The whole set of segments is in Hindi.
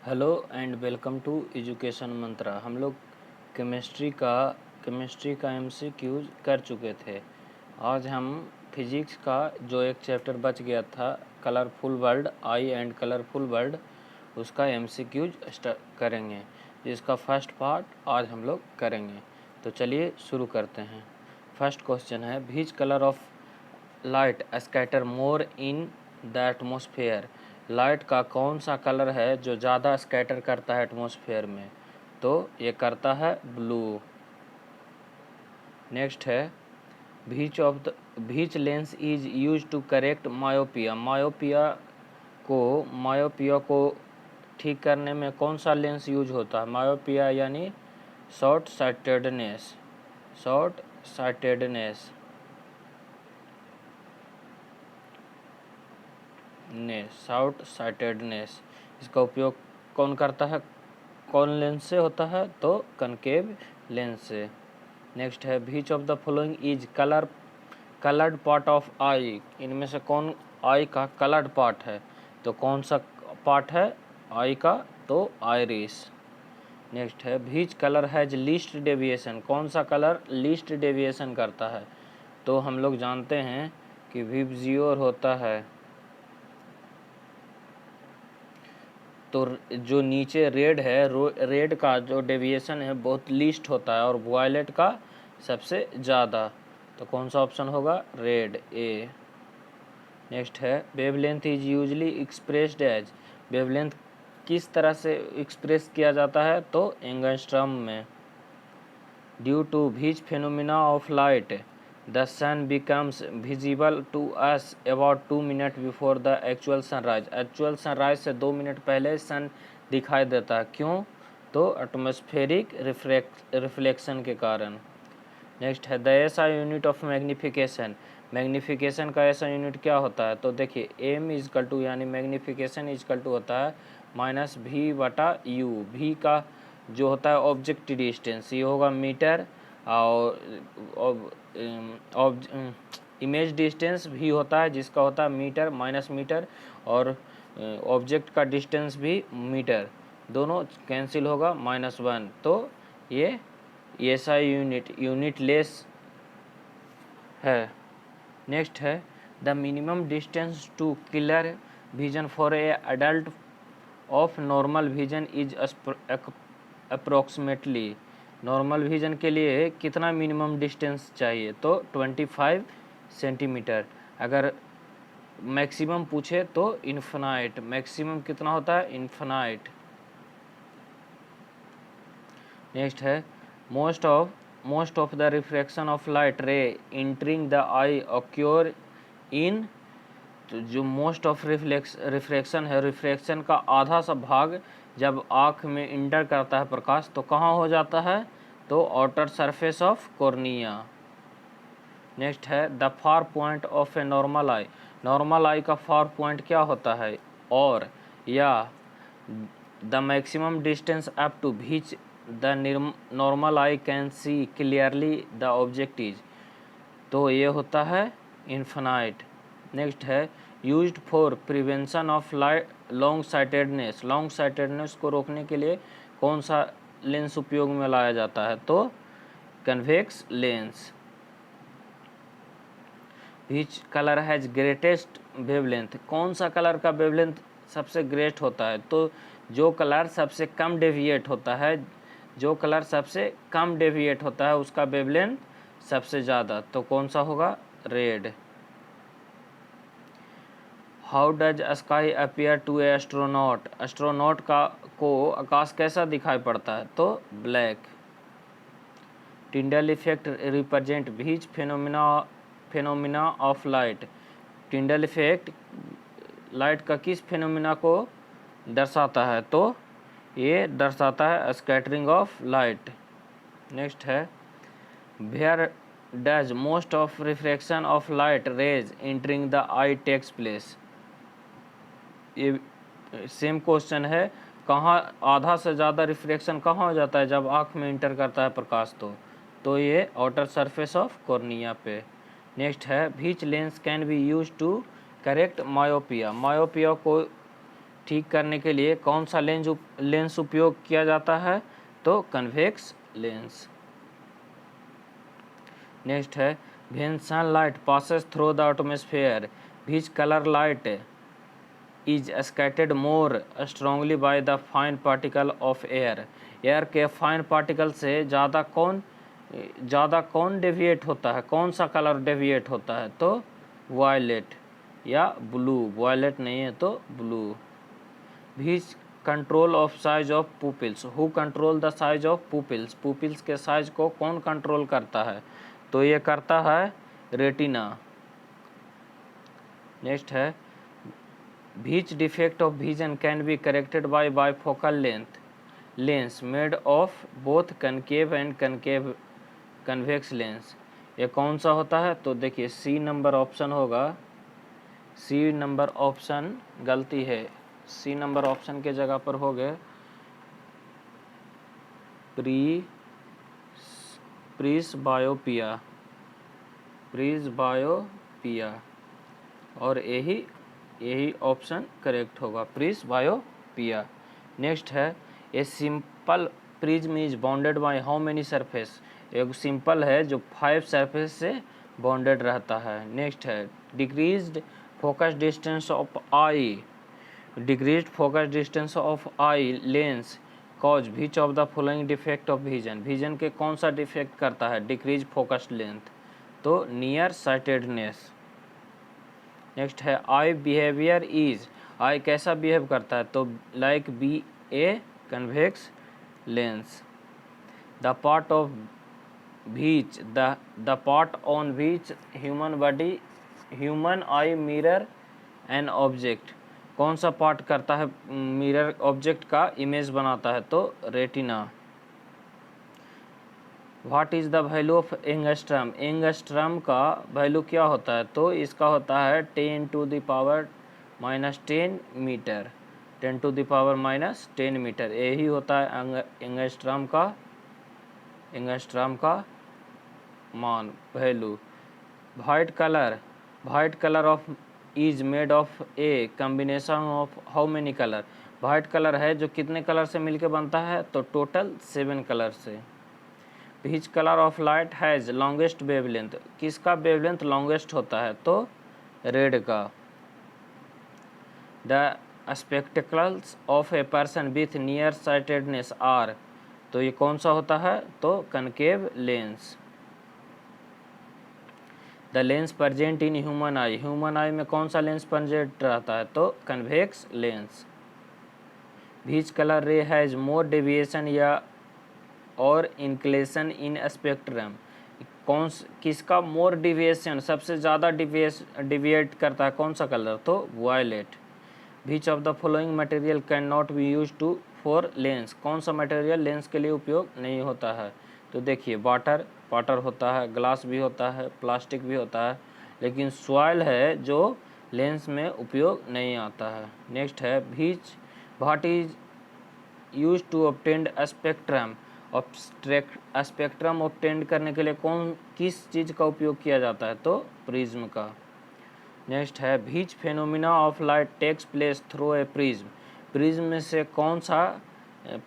Hello and welcome to education Mantra. हम लोग केमिस्ट्री का एमसीक्यूज कर चुके थे। आज हम फिजिक्स का जो एक चैप्टर बच गया था, colourful world, I and colourful world, उसका एमसीक्यूज करेंगे, जिसका फर्स्ट पार्ट आज हम लोग करेंगे। तो चलिए शुरू करते हैं। फर्स्ट क्वेश्चन है, which colour of light scatter more in the atmosphere. Light का कौन सा कलर है जो ज़्यादा स्कैटर करता है एटमॉस्फेयर में? तो ये करता है ब्लू। नेक्स्ट है, which lens is use to correct myopia. Myopia को ठीक करने में कौन सा लेंस यूज होता है? मायोपिया यानी शॉर्ट साइटेडनेस। शॉर्ट साइटेडनेस इसका उपयोग कौन करता है? कौन लेंस से होता है? तो कनकेव लेंस से। नेक्स्ट है, which of the following is coloured part of eye. इनमें से कौन आई का कलर्ड पार्ट है? तो कौन सा पार्ट है आई का? तो आइरिस। नेक्स्ट है, which colour has least deviation. कौन सा कलर लीस्ट डेविएशन करता है? तो हम लोग जानते हैं कि विबजियोर होता है। तो जो नीचे रेड है, रेड का जो डेविएशन है बहुत लीस्ट होता है और वायलेट का सबसे ज़्यादा। तो कौन सा ऑप्शन होगा? Red, A. नेक्स्ट है, wavelength is usually expressed as. Wavelength किस तरह से एक्सप्रेस किया जाता है? तो एंगस्ट्रम में। Due to which phenomena of light the sun becomes visible to us about 2 minute before the actual sunrise. Actual sunrise से 2 मिनट पहले सन दिखाई देता है। क्यों? तो एटमॉस्फेरिक रिफ्लेक्शन के कारण। नेक्स्ट है, the SI unit of magnification. Magnification का ऐसा यूनिट क्या होता है? तो देखिए, एम इजकल टू यानी मैग्निफिकेशन इजकल टू होता है -v/u। v का जो होता है ऑब्जेक्ट डिस्टेंस, ये होगा मीटर, और इमेज डिस्टेंस भी होता है जिसका होता है मीटर माइनस मीटर, और ऑब्जेक्ट का डिस्टेंस भी मीटर, दोनों कैंसिल होगा -1। तो ये एसआई यूनिट लेस है। नेक्स्ट है, the minimum distance to clear vision for a adult of normal vision is approximately. Normal vision के लिए कितना मिनिमम डिस्टेंस चाहिए? तो 25 सेंटीमीटर। अगर मैक्सिमम पूछे तो इन्फिनाइट। मैक्सिमम कितना होता है? इन्फिनाइट। नेक्स्ट है, most of the refraction of light ray entering the eye occur in. तो जो मोस्ट ऑफ रिफ्रैक्शन है, रिफ्रैक्शन का आधा सा भाग जब आँख में इंटर करता है प्रकाश, तो कहाँ हो जाता है? तो outer surface of cornea. Next है, the far point of a normal eye. Normal eye का फार पॉइंट क्या होता है? और या the maximum distance up to which the normal eye can see clearly the object is. तो ये होता है इन्फिनाइट। नेक्स्ट है, used for prevention of long sightedness. Long sightedness को रोकने के लिए कौन सा लेंस उपयोग में लाया जाता है? तो convex lens. Which colour has greatest wavelength. कौन सा कलर का वेवलेंथ सबसे ग्रेट होता है? तो जो कलर सबसे कम डेविएट होता है, उसका वेवलेंथ सबसे ज़्यादा। तो कौन सा होगा? Red. How does sky appear to a astronaut. Astronaut को आकाश कैसा दिखाई पड़ता है? तो black. Tyndall effect represent which phenomena of light. Tyndall effect light का किस फेनोमिना को दर्शाता है? तो ये दर्शाता है स्कैटरिंग ऑफ लाइट। नेक्स्ट है, where does most of refraction of light rays entering the eye takes place. ये सेम क्वेश्चन है, कहाँ आधा से ज़्यादा रिफ्रैक्शन कहाँ हो जाता है? जब आँख में इंटर करता है प्रकाश। तो ये आउटर सरफेस ऑफ कॉर्निया पे। नेक्स्ट है, which lens can be use to correct myopia. Myopia को ठीक करने के लिए कौन सा लेंस उपयोग किया जाता है? तो कन्वेक्स लेंस। नेक्स्ट है when sunlight passes through the atmosphere which colour light is scattered more strongly by the fine particle of air. Air के फाइन पार्टिकल से ज़्यादा कौन डेविएट होता है, कौन सा कलर डेविएट होता है? तो वायलेट या ब्लू। वायलेट नहीं है तो blue. Which control of size of pupils, who control the size of pupils. Pupils के साइज को कौन कंट्रोल करता है? तो ये करता है रेटिना। नेक्स्ट है which defect of vision can be corrected bye bifocal lens made of both concave and convex lens. ये कौन सा होता है? तो देखिए सी नंबर ऑप्शन होगा। सी नंबर ऑप्शन गलती है, सी नंबर ऑप्शन के जगह पर हो गए प्रिस्बायोपिया और यही ऑप्शन करेक्ट होगा, प्रिस्बायोपिया। नेक्स्ट है a simple prism is bounded by how many surface. एक सिंपल है जो 5 सरफेस से बाउंडेड रहता है। नेक्स्ट है decreased focus distance of I. Decreased focus distance of eye lens cause which of the following defect of vision के कौन सा डिफेक्ट करता है? डिक्रीज फोकस लेंथ, तो नियर साइटेडनेस। नेक्स्ट है आई बिहेवियर इज। आई कैसा बिहेव करता है? तो like be a convex lens. The part of which the part on which human eye mirror an object. कौन सा पार्ट करता है मिरर ऑब्जेक्ट का इमेज बनाता है? तो retina. What is the value of angstrom. Angstrom का वैल्यू क्या होता है? तो इसका होता है 10⁻⁻10 मीटर। 10⁻⁻10 मीटर यही होता है एंगस्ट्रम का मान, value. White colour of is made of a combination of how many colour. White colour है जो कितने कलर से मिलकर बनता है? तो टोटल 7 कलर से। Which colour of light has longest wavelength. किसका वेवलेंथ लॉन्गेस्ट होता है? तो रेड का। The spectacles of a person with near sightedness are. तो ये कौन सा होता है? तो concave lens. The lens present in human I. Human आई में कौन सा लेंस प्रेजेंट रहता है? तो कन्वेक्स लेंस। व्हिच कलर रे हैज़ मोर डेविएशन या और इंक्लेशन इन स्पेक्ट्रम। किसका मोर डिविएशन, सबसे ज़्यादा डिविएट करता है कौन सा कलर? तो violet. Which of the following material can not be use to for lens. कौन सा मटेरियल लेंस के लिए उपयोग नहीं होता है? तो देखिए वाटर होता है, ग्लास भी होता है, प्लास्टिक भी होता है, लेकिन सॉइल है जो लेंस में उपयोग नहीं आता है। नेक्स्ट है what is use to obtain spectrum. Spectrum obtain करने के लिए किस चीज़ का उपयोग किया जाता है? तो प्रिज्म का। नेक्स्ट है which phenomena of light takes place through a prism. Prism में से कौन सा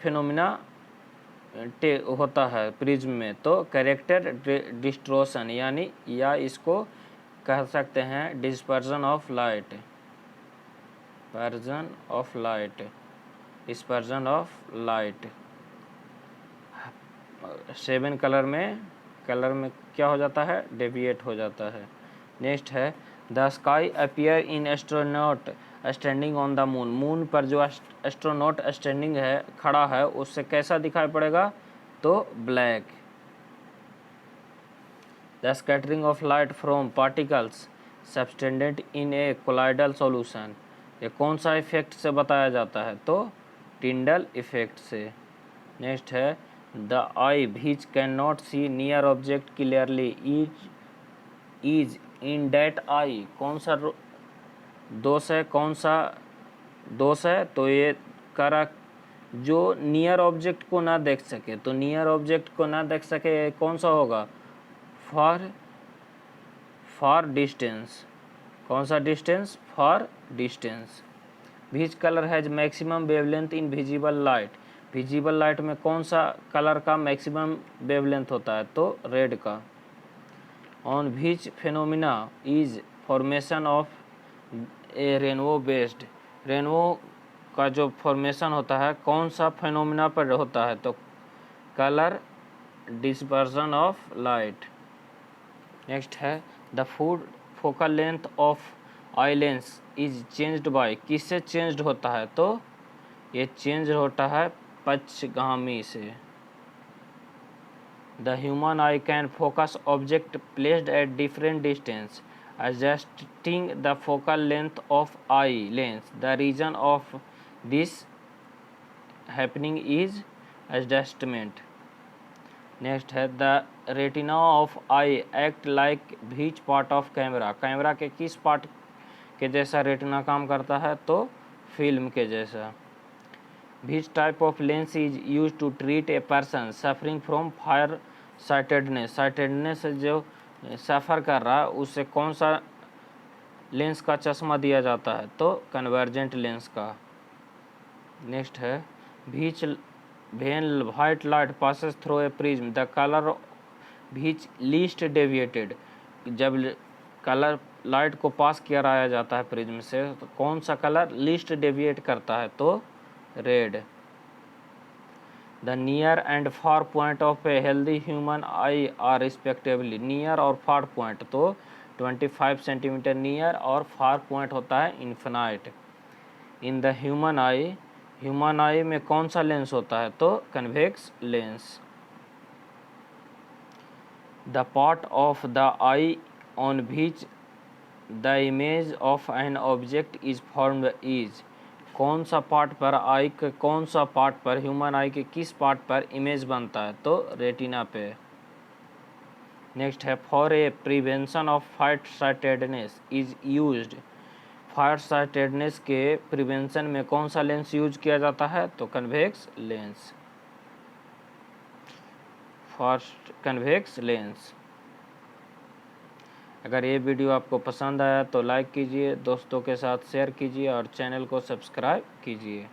फेनोमिना होता है प्रिज्म में? तो कैरेक्टर डिस्ट्रोशन यानी या इसको कह सकते हैं dispersion of light. Dispersion of light 7 colour में क्या हो जाता है? डेविएट हो जाता है। नेक्स्ट है the sky appear in astronaut standing on the moon. Moon पर जो एस्ट्रोनॉट स्टैंडिंग है, खड़ा है, उससे कैसा दिखाई पड़ेगा? तो black. The scattering of light from particles suspended in a colloidal solution. ये कौन सा इफेक्ट से बताया जाता है? तो टिंडल इफेक्ट से। नेक्स्ट है the eye which can not see near object clearly is in that eye. कौन सा दोष है? तो ये करा जो नियर ऑब्जेक्ट को ना देख सके। तो नियर ऑब्जेक्ट को ना देख सके कौन सा होगा? For distance. कौन सा distance? For distance. Which colour has maximum wavelength in visible light, visible light में कौन सा कलर का मैक्सिमम वेवलेंथ होता है, तो रेड का। On which phenomena is formation of A rainbow based, rainbow का जो फॉर्मेशन होता है कौन सा फेनोमिना पर होता है, तो colour dispersion of light. Next है the food focal length of eye lens is changed by, किससे चेंज्ड होता है, तो ये चेंज होता है पक्षगामी से। The human eye can focus object placed at different distance adjusting the focal length of eye lens, the reason of this happening is adjustment. Next है the retina of eye act like which part of camera, camera के किस पार्ट के जैसा रेटिना काम करता है, तो फिल्म के जैसा। Which type of lens is use to treat a person suffering from far sightedness, sightedness से जो सफ़र कर रहा है उससे कौन सा लेंस का चश्मा दिया जाता है, तो कन्वर्जेंट लेंस का। नेक्स्ट है which when white light passes through a prism the colour which least deviated, जब कलर लाइट को पास कराया जाता है प्रिज्म से तो कौन सा कलर लीस्ट डेविएट करता है, तो red. The near and far point of a healthy human I R respectively, near और फार पॉइंट तो 25 सेंटीमीटर नियर और फार पॉइंट होता है इन्फिनाइट। इन द ह्यूमन आई में कौन सा लेंस होता है, तो convex lens. The part of the I on which the image of an object is formed is, कौन सा पार्ट पर आई के कौन सा पार्ट पर ह्यूमन आई के किस पार्ट पर इमेज बनता है, तो रेटिना पे। नेक्स्ट है for a prevention of fire sightedness is used, fire sightedness के प्रिवेंशन में कौन सा लेंस यूज किया जाता है, तो convex lens, first convex lens. अगर ये वीडियो आपको पसंद आया तो लाइक कीजिए, दोस्तों के साथ शेयर कीजिए और चैनल को सब्सक्राइब कीजिए।